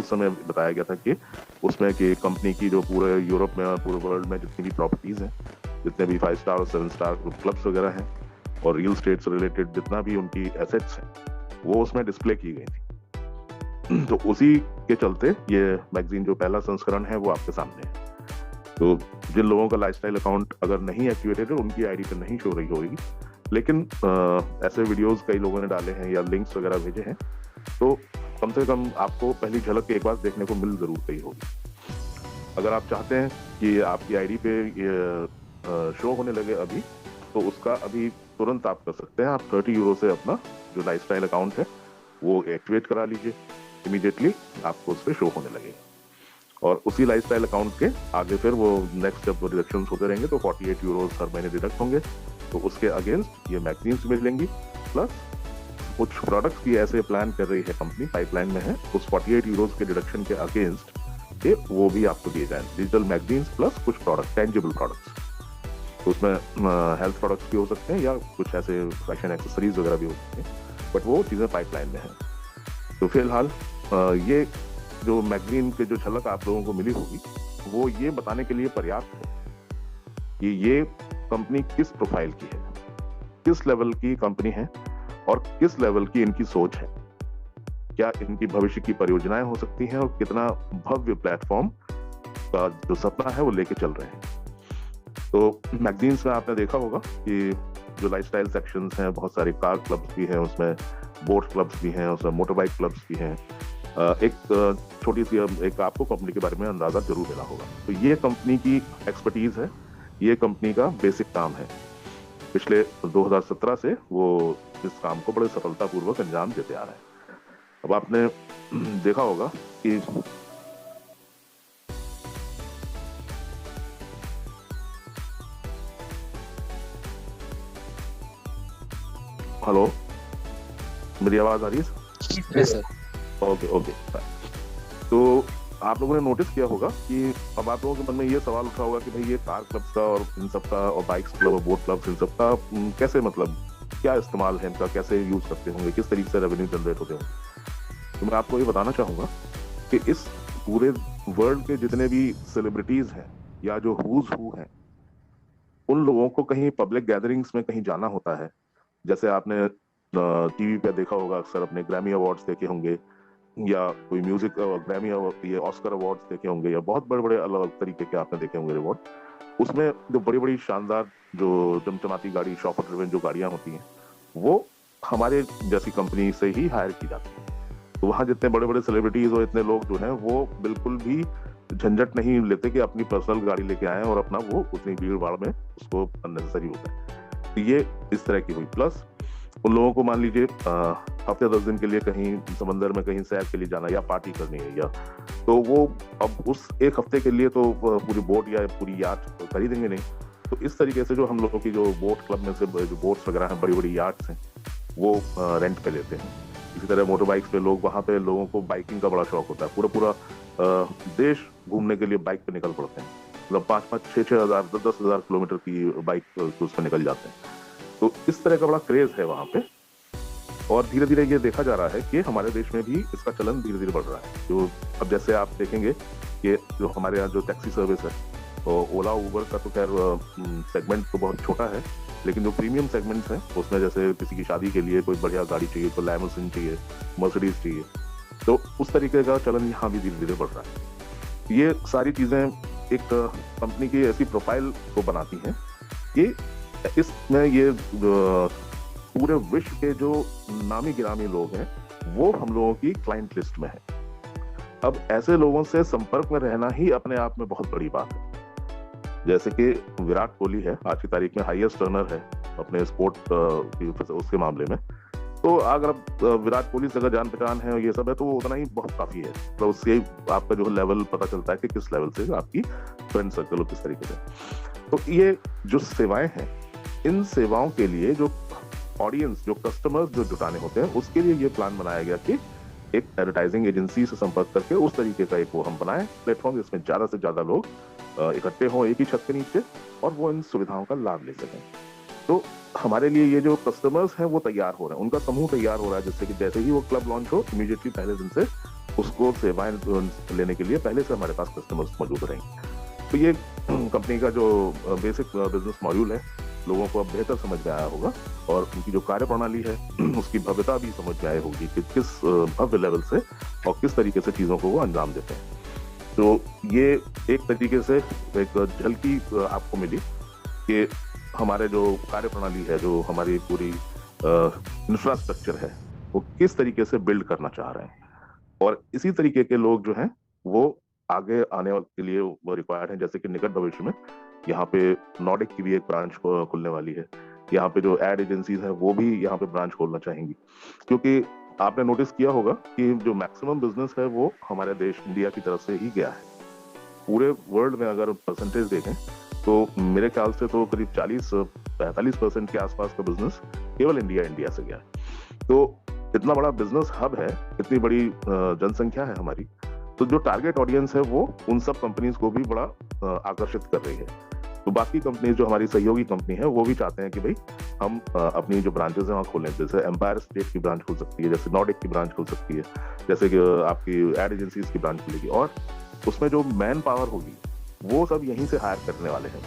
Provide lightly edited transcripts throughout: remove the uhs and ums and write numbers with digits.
उस समय बताया गया था कि उसमें कि कंपनी की जो पूरे यूरोप में और पूरे वर्ल्ड में जितनी भी प्रॉपर्टीज हैं, जितने भी 5 स्टार और 7 स्टार क्लब्स वगैरह हैं और रियल स्टेट से रिलेटेड जितना भी उनकी एसेट्स हैं, वो उसमें डिस्प्ले की गई थी। तो उसी के चलते ये मैगजीन जो पहला संस्करण है वो आपके सामने है। तो जिन लोगों का लाइफस्टाइल अकाउंट अगर नहीं एक्टिवेटेड है उनकी आईडी पर नहीं शो रही होगी, लेकिन ऐसे वीडियोस कई लोगों ने डाले हैं या लिंक्स वगैरह भेजे हैं, तो कम से कम आपको पहली झलक एक बार देखने को मिल जरूर गई होगी। अगर आप चाहते हैं कि आपकी आईडी पे ये शो होने लगे अभी, तो उसका अभी तुरंत आप कर सकते हैं। आप 30 यूरो से अपना जो लाइफस्टाइल अकाउंट है वो एक्टिवेट करा लीजिए, इमीडिएटली आपको उस पर शो होने लगेगा। और उसी लाइफस्टाइल अकाउंट के आगे फिर वो नेक्स्ट जब डिडक्शन होते रहेंगे तो 48 यूरोज हर महीने डिडक्ट होंगे, तो उसके अगेंस्ट ये मैगजीन्स मिलेंगी। प्लस कुछ प्रोडक्ट्स भी ऐसे प्लान कर रही है कंपनी, पाइपलाइन में है, उस 48 यूरोज के डिडक्शन के अगेंस्ट के वो भी आपको दिए जाए, डिजिटल मैगजीन्स प्लस कुछ प्रोडक्ट, टेंजिबल प्रोडक्ट्स। तो उसमें हेल्थ प्रोडक्ट्स भी हो सकते हैं या कुछ ऐसे फैशन एक्सेसरीज वगैरह भी हो सकते हैं, बट वो चीज़ें पाइपलाइन में है। तो फिलहाल ये जो मैगजीन के जो झलक आप लोगों को मिली होगी वो ये बताने के लिए पर्याप्त है कि ये कंपनी किस प्रोफाइल की है, किस लेवल की कंपनी है और किस लेवल की इनकी सोच है, क्या इनकी भविष्य की परियोजनाएं हो सकती हैं और कितना भव्य प्लेटफॉर्म का जो सपना है वो लेके चल रहे हैं। तो मैगजीन्स में आपने देखा होगा कि जो लाइफस्टाइल सेक्शंस हैं, बहुत सारे कार क्लब्स भी हैं उसमें, बोट क्लब्स भी हैं उसमें, मोटर बाइक क्लब्स भी हैं। एक छोटी सी एक आपको कंपनी के बारे में अंदाजा जरूर मिला होगा। तो ये कंपनी की एक्सपर्टीज है, ये कंपनी का बेसिक काम है। पिछले 2017 से वो इस काम को बड़े सफलतापूर्वक अंजाम देते आ रहे हैं। अब आपने देखा होगा कि हेलो, मेरी आवाज आ रही है सर? Okay okay. तो आप लोगों ने नोटिस किया होगा कि अब आप लोगों के मन में ये सवाल उठा होगा कि भाई ये कार क्लब्स का और इन सब का और बाइक्स क्लब और बोट क्लब्स इन सब का कैसे, मतलब क्या इस्तेमाल है इनका, कैसे यूज करते होंगे, किस तरीके से रेवेन्यू जनरेट होते होंगे। तो मैं आपको ये बताना चाहूंगा कि इस पूरे वर्ल्ड के जितने भी सेलिब्रिटीज हैं या जो हुज हू हैं, उन लोगों को कहीं पब्लिक गैदरिंग्स में कहीं जाना होता है। जैसे आपने टीवी पे देखा होगा अक्सर, अपने ग्रैमी अवार्ड्स देखे होंगे या कोई म्यूजिक ग्रैमी ये ऑस्कर अवार्ड्स देखे होंगे या बहुत बड़े बड़े अलग अलग तरीके के आपने देखे होंगे अवार्ड। उसमें जो बड़ी बड़ी शानदार जो चमचमाती गाड़ी, शॉपर ड्रिवन जो गाड़ियां होती हैं, वो हमारे जैसी कंपनी से ही हायर की जाती है। तो वहाँ जितने बड़े बड़े सेलिब्रिटीज और इतने लोग जो हैं वो बिल्कुल भी झंझट नहीं लेते कि अपनी पर्सनल गाड़ी लेके आए और अपना वो उतनी भीड़ भाड़ में उसको अननेसेसरी होता है। तो ये इस तरह की हुई। प्लस उन लोगों को मान लीजिए हफ्ते 10 दिन के लिए कहीं समंदर में कहीं सैर के लिए जाना या पार्टी करनी है, या तो वो अब उस एक हफ्ते के लिए तो पूरी बोट या पूरी याट तो खरीदेंगे नहीं। तो इस तरीके से जो हम लोगों की जो बोट क्लब में से जो बोट्स वगैरह हैं, बड़ी बड़ी याट्स हैं, वो रेंट पे लेते हैं। इसी तरह मोटर बाइक्स पे लोग, वहाँ पे लोगों को बाइकिंग का बड़ा शौक होता है, पूरा पूरा देश घूमने के लिए बाइक पे निकल पड़ते हैं। मतलब 5-5, 6-6 हजार, 10-10 हजार किलोमीटर की बाइक उस पर निकल जाते हैं। तो इस तरह का बड़ा क्रेज है वहाँ पे। और धीरे धीरे ये देखा जा रहा है कि हमारे देश में भी इसका चलन धीरे धीरे बढ़ रहा है। जो अब जैसे आप देखेंगे कि जो हमारे यहाँ जो टैक्सी सर्विस है, तो ओला उबर का तो खैर सेगमेंट तो बहुत छोटा है, लेकिन जो प्रीमियम सेगमेंट्स हैं उसमें जैसे किसी की शादी के लिए कोई बढ़िया गाड़ी चाहिए, तो लैमोसिन चाहिए, मर्सिडीज चाहिए, तो उस तरीके का चलन यहाँ भी धीरे धीरे बढ़ रहा है। ये सारी चीजें एक कंपनी की ऐसी प्रोफाइल को बनाती हैं कि इसमें ये पूरे विश्व के जो नामी गिरामी लोग हैं वो हम लोगों की क्लाइंट लिस्ट में है। अब ऐसे लोगों से संपर्क में रहना ही अपने आप में बहुत बड़ी बात है। जैसे कि विराट कोहली है, आज की तारीख में हाईएस्ट रनर है अपने स्पोर्ट उसके मामले में। तो अगर आप विराट कोहली से अगर जान पहचान है और ये सब है तो वो उतना ही बहुत काफी है। तो उससे आपका जो लेवल पता चलता है कि किस लेवल से आपकी फ्रेंड सर्कल हो, किस तरीके से। तो ये जो सेवाएं हैं, इन सेवाओं के लिए जो ऑडियंस, जो कस्टमर्स जो जुटाने होते हैं, उसके लिए ये प्लान बनाया गया कि एक एडवर्टाइजिंग एजेंसी से संपर्क करके उस तरीके का एक वो हम बनाएं प्लेटफॉर्म, जिसमें ज्यादा से ज्यादा लोग इकट्ठे हों एक ही छत के नीचे और वो इन सुविधाओं का लाभ ले सकें। तो हमारे लिए ये जो कस्टमर्स हैं वो तैयार हो रहे हैं, उनका समूह तैयार हो रहा है, जिससे कि जैसे ही वो क्लब लॉन्च हो, इमीडिएटली पहले दिन से उसको सेवाएं लेने के लिए पहले से हमारे पास कस्टमर्स मौजूद रहेंगे। तो ये कंपनी का जो बेसिक बिजनेस मॉड्यूल है, लोगों को अब बेहतर समझ में आया होगा और उनकी जो कार्यप्रणाली है उसकी भव्यता भी समझ में आई होगी कि किस भव्य लेवल से और किस तरीके से चीज़ों को वो अंजाम देते हैं। तो ये एक तरीके से एक झलकी आपको मिली कि हमारे जो कार्यप्रणाली है, जो हमारी पूरी इंफ्रास्ट्रक्चर है, वो किस तरीके से बिल्ड करना चाह रहे हैं। और इसी तरीके के लोग जो हैं वो आगे आने के लिए वो रिक्वायर्ड हैं। जैसे कि निकट भविष्य में यहाँ पे नॉर्डिक की भी एक ब्रांच खुलने वाली है। यहाँ पे जो एड एजेंसीज हैं वो भी यहाँ पे ब्रांच खोलना चाहेंगी, क्योंकि आपने नोटिस किया होगा कि जो मैक्सिमम बिजनेस है वो हमारे देश इंडिया की तरफ से ही गया है। पूरे वर्ल्ड में अगर परसेंटेज देखें तो मेरे ख्याल से तो करीब 40-45% के आसपास का बिजनेस केवल इंडिया से गया है। तो इतना बड़ा बिजनेस हब है, इतनी बड़ी जनसंख्या है हमारी, तो जो टारगेट ऑडियंस है वो उन सब कंपनीज को भी बड़ा आकर्षित कर रही है। तो बाकी कंपनीज जो हमारी सहयोगी कंपनी है वो भी चाहते हैं कि भाई हम अपनी जो ब्रांचेस है वहाँ खोलें। जैसे एम्पायर स्टेट की ब्रांच खुल सकती है, जैसे नॉर्डिक की ब्रांच खुल सकती है, जैसे कि आपकी एड एजेंसीज की ब्रांच खुलेगी, और उसमें जो मैन पावर होगी वो सब यहीं से हायर करने वाले हैं।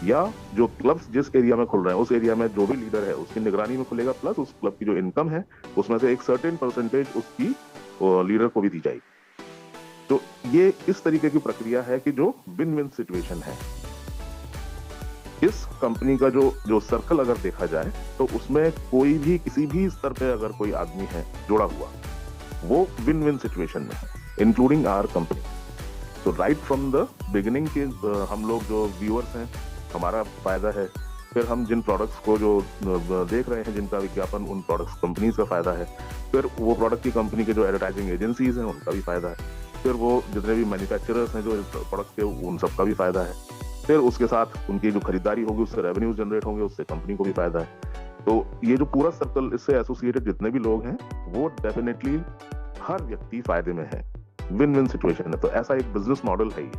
या जो क्लब्स जिस एरिया में खुल रहे हैं उस एरिया में जो भी लीडर है उसकी निगरानी में खुलेगा, प्लस उस क्लब की जो इनकम है उसमें से एक सर्टेन परसेंटेज उसकी लीडर को भी दी जाएगी। तो ये इस तरीके की प्रक्रिया है कि जो विन विन सिचुएशन है। इस कंपनी का जो सर्कल अगर देखा जाए तो उसमें कोई भी किसी भी स्तर पे अगर कोई आदमी है जुड़ा हुआ, वो विन विन सिचुएशन में है, इंक्लूडिंग आवर कंपनी। तो राइट फ्रॉम द बिगिनिंग के हम लोग जो व्यूअर्स हैं हमारा फायदा है, फिर हम जिन प्रोडक्ट्स को जो देख रहे हैं जिनका विज्ञापन उन प्रोडक्ट्स कंपनीज का फायदा है, फिर वो प्रोडक्ट की कंपनी के जो एडवर्टाइजिंग एजेंसीज हैं उनका भी फायदा है, फिर वो जितने भी मैन्युफैक्चरर्स हैं जो प्रोडक्ट के उन सबका भी फायदा है, फिर उसके साथ उनकी जो खरीदारी होगी उससे रेवेन्यू जनरेट होंगे, उससे कंपनी को भी फायदा है। तो ये जो पूरा सर्कल इससे एसोसिएटेड जितने भी लोग हैं वो डेफिनेटली हर व्यक्ति फायदे में है, विन विन सिचुएशन है। तो ऐसा एक बिजनेस मॉडल है ये,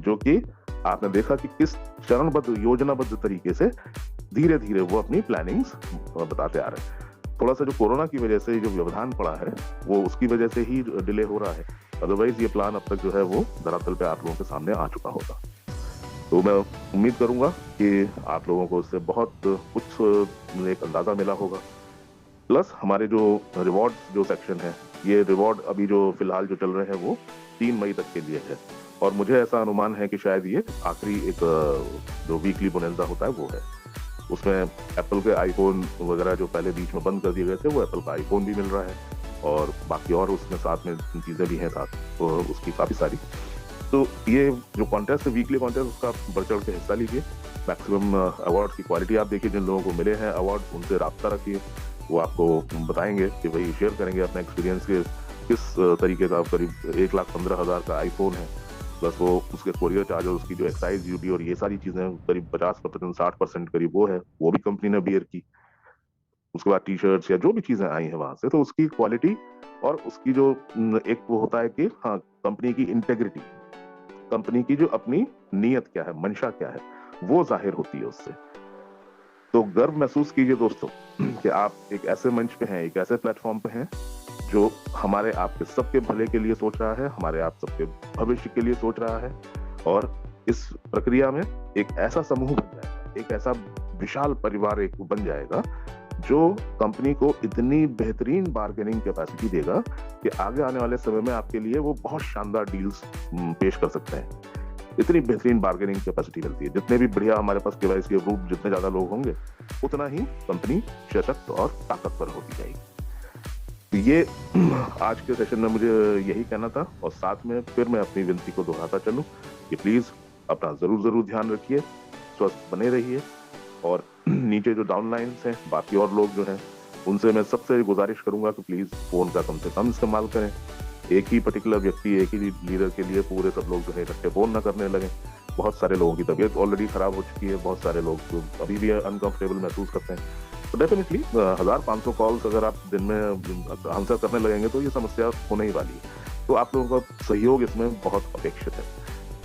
जो कि आपने देखा कि किस चरणबद्ध योजनाबद्ध तरीके से धीरे धीरे वो अपनी प्लानिंग्स बताते आ रहे हैं। थोड़ा सा जो कोरोना की वजह से जो व्यवधान पड़ा है वो उसकी वजह से ही डिले हो रहा है, अदरवाइज ये प्लान अब तक जो है वो धरातल पे आप लोगों के सामने आ चुका होगा। तो मैं उम्मीद करूंगा कि आप लोगों को इससे बहुत कुछ एक अंदाजा मिला होगा। प्लस हमारे जो रिवॉर्ड जो सेक्शन है, ये रिवॉर्ड अभी जो फिलहाल जो चल रहे हैं वो 3 मई तक के लिए है, और मुझे ऐसा अनुमान है कि शायद ये आखिरी एक जो वीकली बोनेंजा होता है वो है। उसमें एप्पल के आईफोन वगैरह जो पहले बीच में बंद कर दिए गए थे वो एप्पल का आईफोन भी मिल रहा है, और बाकी और उसमें साथ में चीज़ें भी हैं साथ, तो उसकी काफ़ी सारी। तो ये जो कॉन्टेस्ट है वीकली कॉन्टेस्ट, उसका बढ़ चढ़ के हिस्सा लीजिए। मैक्सिमम अवार्ड की क्वालिटी आप देखिए, जिन लोगों को मिले हैं अवार्ड उनसे राब्ता रखिए, वो आपको बताएंगे कि भाई शेयर करेंगे अपना एक्सपीरियंस के किस तरीके का। करीब 1,15,000 का आईफोन है, प्लस वो उसके कोरियर चार्ज और उसकी जो एक्साइज ड्यूटी और ये सारी चीजें करीब 50% 60% करीब वो है, वो भी कंपनी ने बियर की। उसके बाद टी शर्ट्स या जो भी चीजें आई हैं वहां से, तो उसकी क्वालिटी और उसकी जो एक वो होता है कि हाँ कंपनी की इंटेग्रिटी, कंपनी की जो अपनी नीयत क्या है, मंशा क्या है, वो जाहिर होती है उससे। तो गर्व महसूस कीजिए दोस्तों कि आप एक ऐसे मंच पे हैं, एक ऐसे प्लेटफॉर्म पे हैं जो हमारे आपके सबके भले के लिए सोच रहा है, हमारे आप सबके भविष्य के लिए सोच रहा है, और इस प्रक्रिया में एक ऐसा समूह बन जाएगा, एक ऐसा विशाल परिवार एक बन जाएगा जो कंपनी को इतनी बेहतरीन बार्गेनिंग कैपेसिटी देगा कि आगे आने वाले समय में आपके लिए वो बहुत शानदार डील्स पेश कर सकते हैं। इतनी बेहतरीन बार्गेनिंग कैपेसिटी मिलती है। जितने भी बढ़िया हमारे पास केवाईसी के ग्रुप जितने ज्यादा लोग होंगे उतना ही कंपनी सशक्त और ताकतवर होती जाएगी। ये आज के सेशन में मुझे यही कहना था, और साथ में फिर मैं अपनी विनती को दोहराता चलूं कि प्लीज अपना जरूर ध्यान रखिए, स्वस्थ बने रहिए, और नीचे जो डाउनलाइंस हैं बाकी और लोग जो हैं उनसे मैं सबसे गुजारिश करूंगा कि प्लीज फोन का कम से कम इस्तेमाल करें। एक ही पर्टिकुलर व्यक्ति, एक ही लीडर के लिए पूरे सब लोग जो है इकट्ठे फोन न करने लगे। बहुत सारे लोगों की तबीयत ऑलरेडी खराब हो चुकी है, बहुत सारे लोग अभी भी अनकंफर्टेबल महसूस करते हैं। तो डेफिनेटली 1500 कॉल्स अगर आप दिन में आंसर करने लगेंगे तो ये समस्या होने ही वाली है। तो आप लोगों का सहयोग इसमें बहुत अपेक्षित है।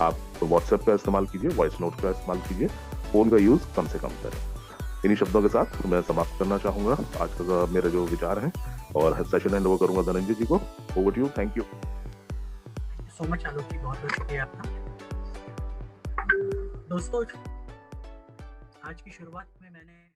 आप व्हाट्सएप का इस्तेमाल कीजिए, वॉइस नोट का इस्तेमाल कीजिए, फोन का यूज कम से कम करें। इन्हीं शब्दों के साथ मैं समाप्त करना चाहूंगा आज का मेरे जो विचार हैं। और सेशन हैंड ओवर करूंगा धनंजय जी को। Over to you, thank you. So much Alok ji, बहुत बहुत शुक्रिया आपका। दोस्तों, आज की शुरुआत में मैंने